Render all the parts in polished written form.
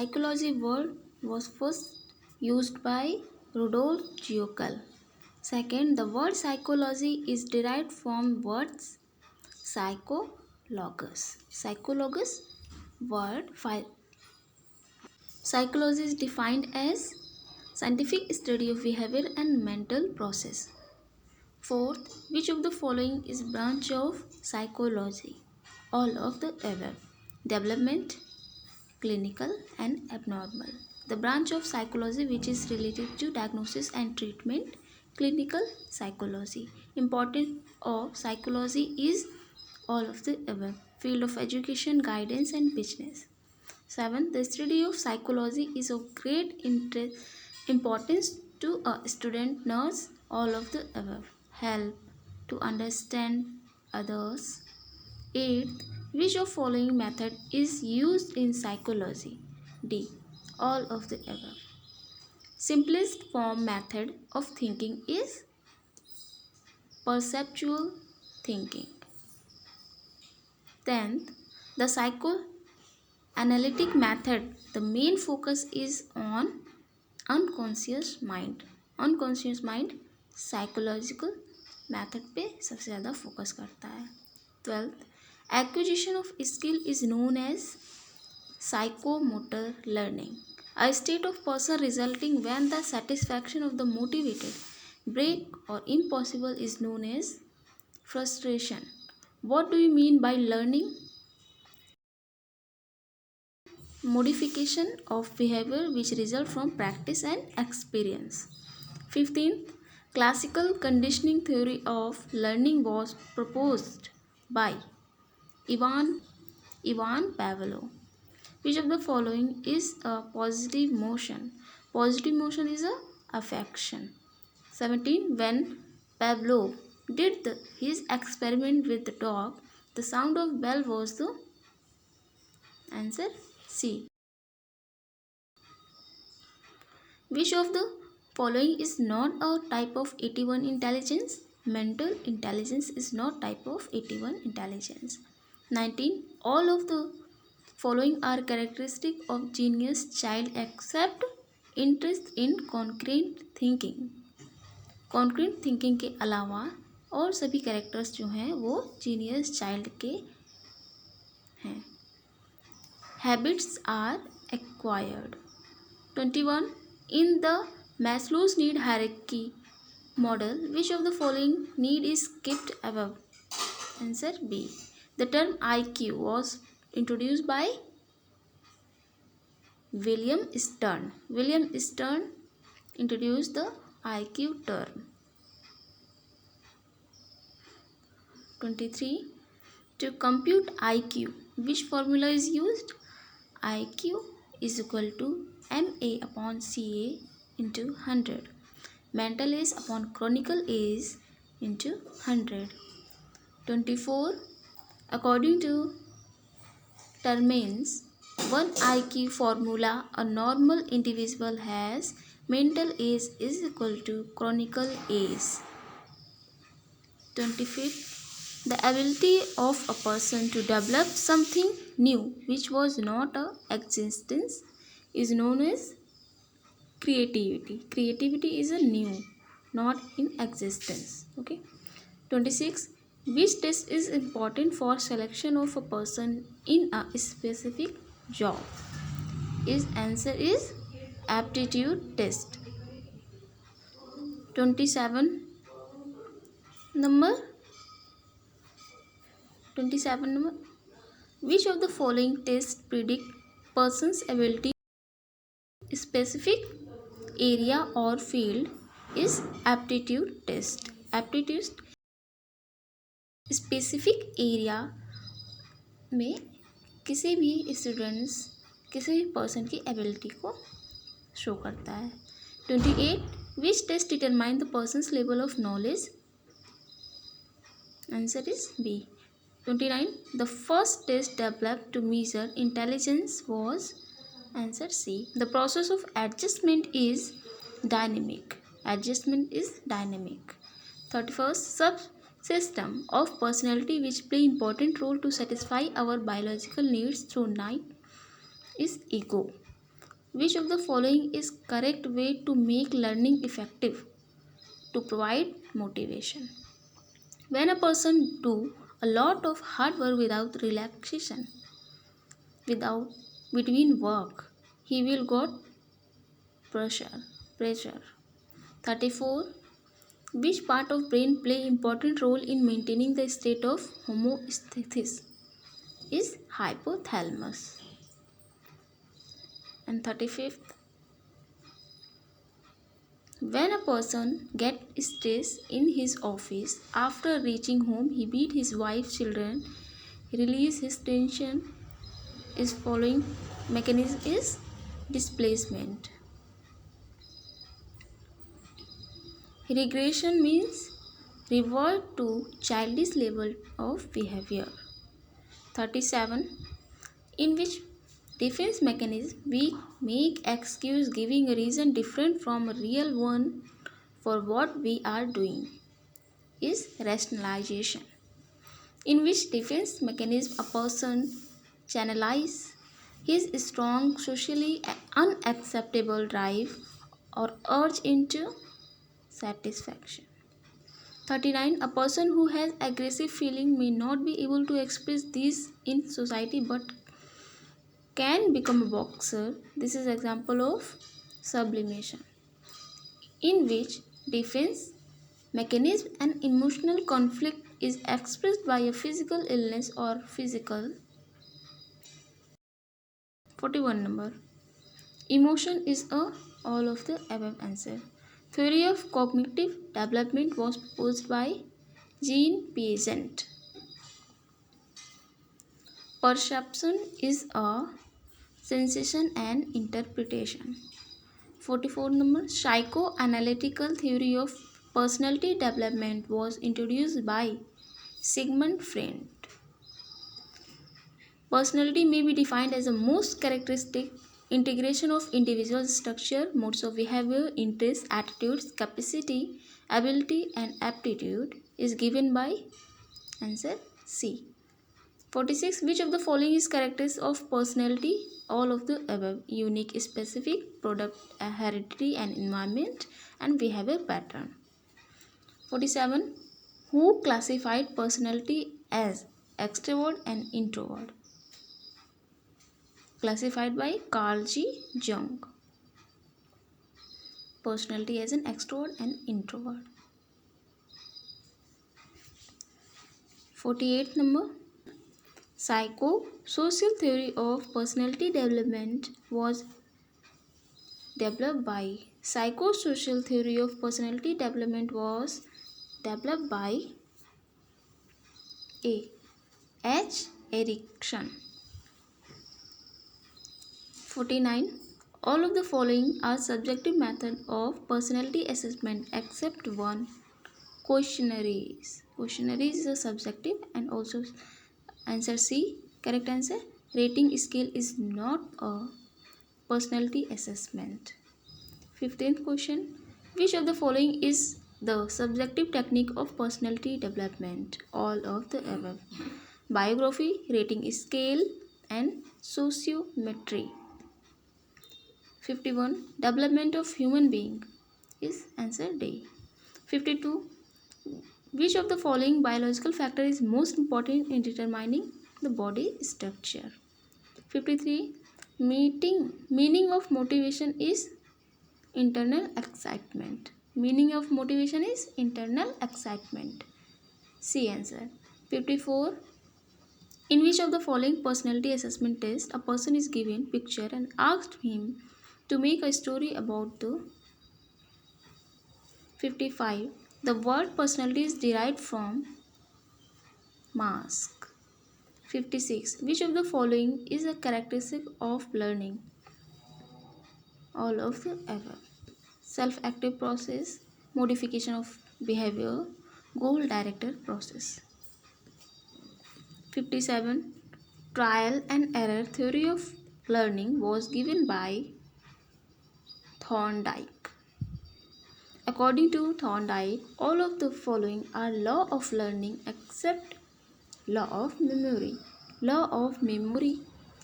psychology word was first used by Rudolf Giucal. Second, the word psychology is derived from words psychologus. Psychologus word psychology is defined as scientific study of behavior and mental process. Fourth, which of the following is branch of psychology? All of the above. Development, clinical and abnormal. The branch of psychology which is related to diagnosis and treatment, clinical psychology. Important of psychology is all of the above. Field of education, guidance and business. 7. The study of psychology is of great importance to a student nurse. All of the above. Help to understand others. 8th, which of following method is used in psychology? D. All of the above. Simplest form method of thinking is perceptual thinking. 10th, the psychoanalytic method, the main focus is on unconscious mind. Unconscious mind psychological method पे सबसे ज़्यादा focus करता है. 12th, acquisition of skill is known as psychomotor learning, a state of person resulting when the satisfaction of the motivated break or impossible is known as frustration. What do you mean by learning? Modification of behavior which result from practice and experience. 15th, classical conditioning theory of learning was proposed by Ivan Pavlov. Which of the following is a positive motion? Positive motion is a affection. 17. When Pavlov did his experiment with the dog, the sound of bell was the answer C. Which of the following is not a type of 81 intelligence? Mental intelligence is not type of 81 intelligence. 19. All of the following are characteristic of genius child except interest in concrete thinking. Concrete thinking के अलावा और सभी characters जो हैं वो genius child के हैं. Habits are acquired. 21. In the Maslow's need hierarchy model, which of the following need is skipped above? Answer B. The term IQ was introduced by William Stern. William Stern introduced the IQ term. 23. To compute IQ, which formula is used? IQ is equal to MA upon CA into 100. Mental age upon chronicle age into 100. 24. According to Termanes, one IQ formula, a normal individual has mental age is equal to chronicle age. 25th, the ability of a person to develop something new which was not a existence is known as creativity. Creativity is a new, not in existence. Okay. 26. Which test is important for selection of a person in a specific job? His answer is aptitude test. 27 number. Which of the following tests predict person's ability in specific area or field is aptitude test. Aptitude specific area में किसी भी students किसी भी person की ability को show करता है. 28. Which test determine the person's level of knowledge? Answer is B. 29. The first test developed to measure intelligence was? Answer C. The process of adjustment is dynamic. Adjustment is dynamic. 31st, subsystem of personality which play important role to satisfy our biological needs through night is ego. Which of the following is correct way to make learning effective? To provide motivation. When a person do a lot of hard work without relaxation, without between work, he will got pressure. Pressure. 34. Which part of brain play important role in maintaining the state of homeostasis? Is hypothalamus. And 35th, when a person get stress in his office, after reaching home he beat his wife, children, release his tension, is following mechanism is displacement. Regression means revert to childish level of behavior. 37. In which defense mechanism we make excuse giving a reason different from a real one for what we are doing? Is rationalization. In which defense mechanism a person channelize his strong socially unacceptable drive or urge into satisfaction. 39. A person who has aggressive feeling may not be able to express these in society but can become a boxer. This is example of sublimation. In which defense mechanism and emotional conflict is expressed by a physical illness or physical. 41 number. Emotion is a all of the above answer. Theory of cognitive development was proposed by Jean Piaget. Perception is a sensation and interpretation. 44 number. Psychoanalytical theory of personality development was introduced by Sigmund Freud. Personality may be defined as the most characteristic integration of individual structure, modes of behavior, interests, attitudes, capacity, ability, and aptitude is given by answer C. 46. Which of the following is characteristics of personality? All of the above: unique, specific, product, heredity and environment, and behavior pattern. 47. Who classified personality as extrovert and introvert? Classified by Carl G. Jung. Personality as an extrovert and introvert. 48 number. Psychosocial theory of personality development was developed by psychosocial theory of personality development was developed by A. H. Erickson. 49. All of the following are subjective method of personality assessment except one: questionnaires. Questionnaires is a subjective and also answer C. Correct answer. Rating scale is not a personality assessment. 15th question. Which of the following is the subjective technique of personality development? All of the above: biography, rating scale, and sociometry. 51. Development of human being is answer D. 52. Which of the following biological factor is most important in determining the body structure? 53. Meaning of motivation is internal excitement. Meaning of motivation is internal excitement. C answer. 54. In which of the following personality assessment test a person is given picture and asked him to make a story about the 55. The word personality is derived from mask. 56. Which of the following is a characteristic of learning? All of the above: self-active process, modification of behavior, goal-directed process. 57. Trial and error theory of learning was given by Thorndike. According to Thorndike, all of the following are law of learning except law of memory. Law of memory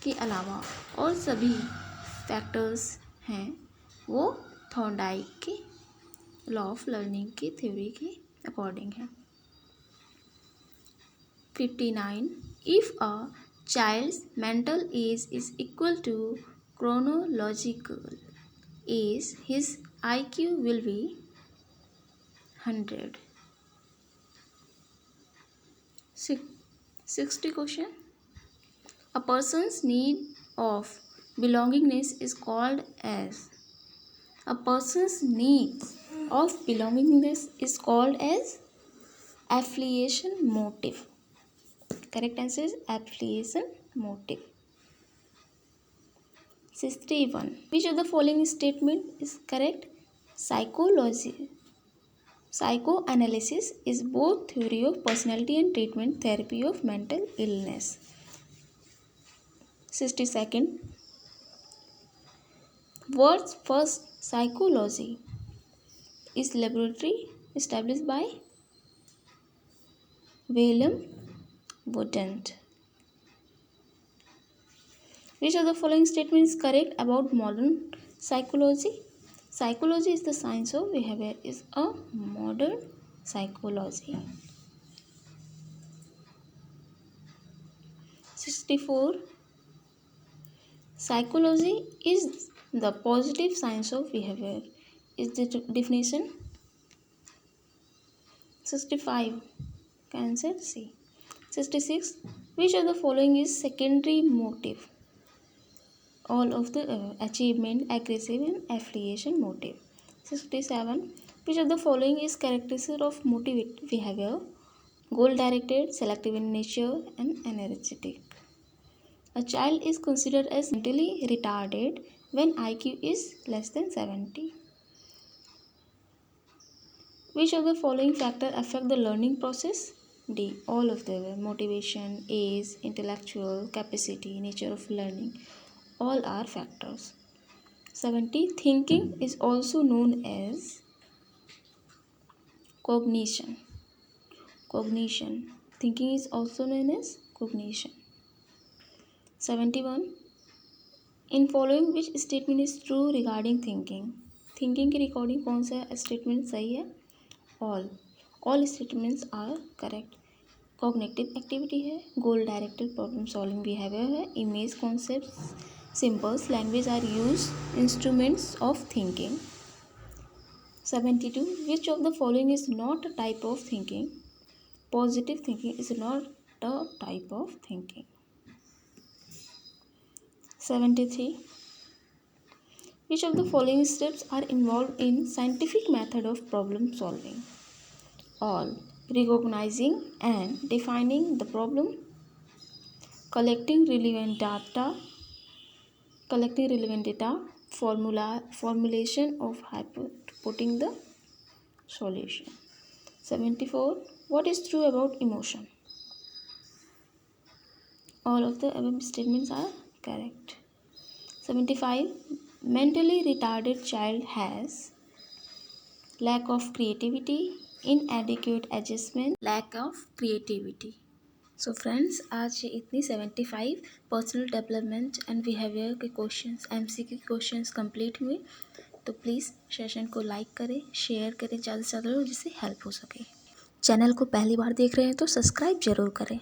के अलावा और सभी factors हैं वो Thorndike के law of learning की theory के according है। 59. If a child's mental age is equal to chronological age, his IQ will be 100. 60 question. A person's need of belongingness is called as. A person's need of belongingness is called as affiliation motive. Correct answer is affiliation motive. 61. Which of the following statement is correct? Psychoanalysis is both theory of personality and treatment therapy of mental illness. 62nd. World's first psychology is laboratory established by William Wundt. Which of the following statements is correct about modern psychology? Psychology is the science of behavior is a modern psychology. 64. Psychology is the positive science of behavior is the definition. 65. Answer C. 66. Which of the following is secondary motive? All of the achievement, aggressive and affiliation motive. 67. Which of the following is characteristic of motivated behavior? Goal directed, selective in nature and energetic. A child is considered as mentally retarded when IQ is less than 70. Which of the following factors affect the learning process? D. All of the motivation, age, intellectual capacity, nature of learning. All are factors. 70. Thinking is also known as cognition. Thinking is also known as cognition. 71. In following which statement is true regarding thinking? Thinking के regarding कौन सा statement सही है? All statements are correct. Cognitive activity है, goal directed problem solving behaviour है, image concepts symbols, language are used instruments of thinking. 72. Which of the following is not a type of thinking? Positive thinking is not a type of thinking. 73. Which of the following steps are involved in scientific method of problem solving? All. Recognizing and defining the problem, collecting relevant data, formulation of putting the solution. 74. What is true about emotion? All of the above statements are correct. 75. Mentally retarded child has lack of creativity, inadequate adjustment, lack of creativity. So friends, आज इतनी 75 personal development and behaviour के questions, MCQ के questions complete हुए। तो please session को like करें, share करें ज़्यादा से ज़्यादा लोग जिससे हेल्प हो सके। चैनल को पहली बार देख रहे हैं तो सब्सक्राइब ज़रूर करें।